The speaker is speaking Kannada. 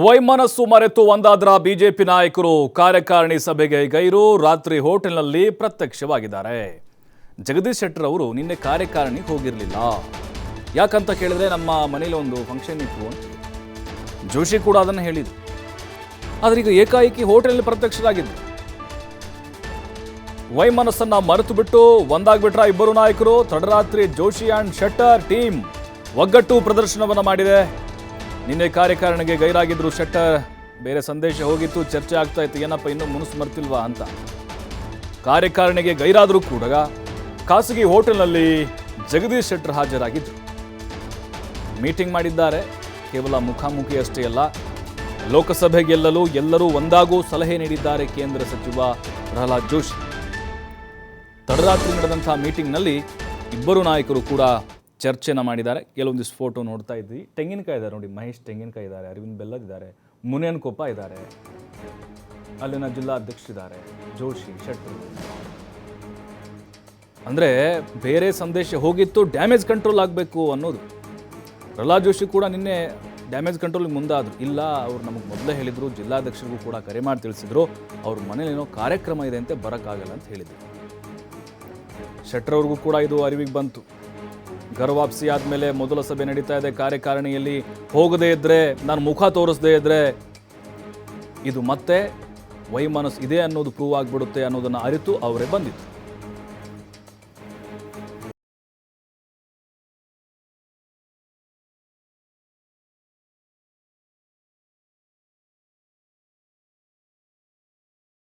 ವೈಮನಸ್ಸು ಮರೆತು ಒಂದಾದ್ರ ಬಿಜೆಪಿ ನಾಯಕರು ಕಾರ್ಯಕಾರಿಣಿ ಸಭೆಗೆ ಗೈರು ರಾತ್ರಿ ಹೋಟೆಲ್ನಲ್ಲಿ ಪ್ರತ್ಯಕ್ಷವಾಗಿದ್ದಾರೆ. ಜಗದೀಶ್ ಶೆಟ್ಟರ್ ಅವರು ನಿನ್ನೆ ಕಾರ್ಯಕಾರಿಣಿಗೆ ಹೋಗಿರಲಿಲ್ಲ. ಯಾಕಂತ ಕೇಳಿದ್ರೆ ನಮ್ಮ ಮನೆಯಲ್ಲಿ ಒಂದು ಫಂಕ್ಷನ್ ಇತ್ತು ಅಂತ ಜೋಶಿ ಕೂಡ ಅದನ್ನು ಹೇಳಿದ್ರು. ಆದರೆ ಈಗ ಏಕಾಏಕಿ ಹೋಟೆಲ್ನಲ್ಲಿ ಪ್ರತ್ಯಕ್ಷರಾಗಿದ್ರು. ವೈಮನಸ್ಸನ್ನ ಮರೆತು ಬಿಟ್ಟು ಒಂದಾಗ್ಬಿಟ್ರ ಇಬ್ಬರು ನಾಯಕರು. ತಡರಾತ್ರಿ ಜೋಶಿ ಅಂಡ್ ಶೆಟ್ಟರ್ ಟೀಮ್ ಒಗ್ಗಟ್ಟು ಪ್ರದರ್ಶನವನ್ನು ಮಾಡಿದೆ. ನಿನ್ನೆ ಕಾರ್ಯಕಾರಿಣಿಗೆ ಗೈರಾಗಿದ್ರು ಶೆಟ್ಟರ್. ಬೇರೆ ಸಂದೇಶ ಹೋಗಿತ್ತು, ಚರ್ಚೆ ಆಗ್ತಾ ಇತ್ತು, ಏನಪ್ಪ ಇನ್ನೂ ಮುನಿಸು ಮರ್ತಿಲ್ವಾ ಅಂತ. ಕಾರ್ಯಕಾರಿಣಿಗೆ ಗೈರಾದರೂ ಕೂಡ ಖಾಸಗಿ ಹೋಟೆಲ್ನಲ್ಲಿ ಜಗದೀಶ್ ಶೆಟ್ಟರ್ ಹಾಜರಾಗಿದ್ರು. ಮೀಟಿಂಗ್ ಮಾಡಿದ್ದಾರೆ. ಕೇವಲ ಮುಖಾಮುಖಿ ಅಷ್ಟೇ ಅಲ್ಲ, ಲೋಕಸಭೆ ಗೆಲ್ಲಲು ಎಲ್ಲರೂ ಒಂದಾಗೂ ಸಲಹೆ ನೀಡಿದ್ದಾರೆ ಕೇಂದ್ರ ಸಚಿವ ಪ್ರಹ್ಲಾದ್ ಜೋಶಿ. ತಡರಾತ್ರಿ ನಡೆದಂತಹ ಮೀಟಿಂಗ್ನಲ್ಲಿ ಇಬ್ಬರು ನಾಯಕರು ಕೂಡ ಚರ್ಚೆನ ಮಾಡಿದ್ದಾರೆ. ಕೆಲವೊಂದಿಷ್ಟು ಫೋಟೋ ನೋಡ್ತಾ ಇದ್ವಿ. ತೆಂಗಿನಕಾಯಿ ಇದ್ದಾರೆ ನೋಡಿ, ಮಹೇಶ್ ತೆಂಗಿನಕಾಯಿ ಇದ್ದಾರೆ, ಅರವಿಂದ್ ಬೆಲ್ಲದಿದ್ದಾರೆ, ಮುನೇನ್ ಕೊಪ್ಪ ಇದ್ದಾರೆ, ಅಲ್ಲಿನ ಜಿಲ್ಲಾಧ್ಯಕ್ಷರಿದ್ದಾರೆ, ಜೋಶಿ ಶೆಟ್ಟರ್. ಅಂದರೆ ಬೇರೆ ಸಂದೇಶ ಹೋಗಿತ್ತು, ಡ್ಯಾಮೇಜ್ ಕಂಟ್ರೋಲ್ ಆಗಬೇಕು ಅನ್ನೋದು. ಪ್ರಹ್ಲಾದ್ ಜೋಶಿ ಕೂಡ ನಿನ್ನೆ ಡ್ಯಾಮೇಜ್ ಕಂಟ್ರೋಲ್ಗೆ ಮುಂದಾದರು. ಇಲ್ಲ, ಅವ್ರು ನಮಗೆ ಮೊದಲೇ ಹೇಳಿದರು, ಜಿಲ್ಲಾಧ್ಯಕ್ಷರಿಗೂ ಕೂಡ ಕರೆ ಮಾಡಿ ತಿಳಿಸಿದ್ರು, ಅವ್ರ ಮನೇಲೇನೋ ಕಾರ್ಯಕ್ರಮ ಇದೆ ಅಂತ ಬರೋಕ್ಕಾಗಲ್ಲ ಅಂತ ಹೇಳಿದರು. ಶೆಟ್ಟರ್ ಅವ್ರಿಗೂ ಕೂಡ ಇದು ಅರಿವಿಗೆ ಬಂತು. ಗರ್ವಾಪ್ಸಿ ಆದಮೇಲೆ ಮೊದಲ ಸಭೆ ನಡೀತಾ ಇದೆ. ಕಾರ್ಯಕಾರಿಣಿಯಲ್ಲಿ ಹೋಗದೇ ಇದ್ದರೆ, ನಾನು ಮುಖ ತೋರಿಸದೇ ಇದ್ದರೆ ಇದು ಮತ್ತೆ ವೈಮನಸ್ಸು ಇದೆ ಅನ್ನೋದು ಪ್ರೂವ್ ಆಗಿಬಿಡುತ್ತೆ ಅನ್ನೋದನ್ನು ಅರಿತು ಅವರೇ ಬಂದಿತ್ತು.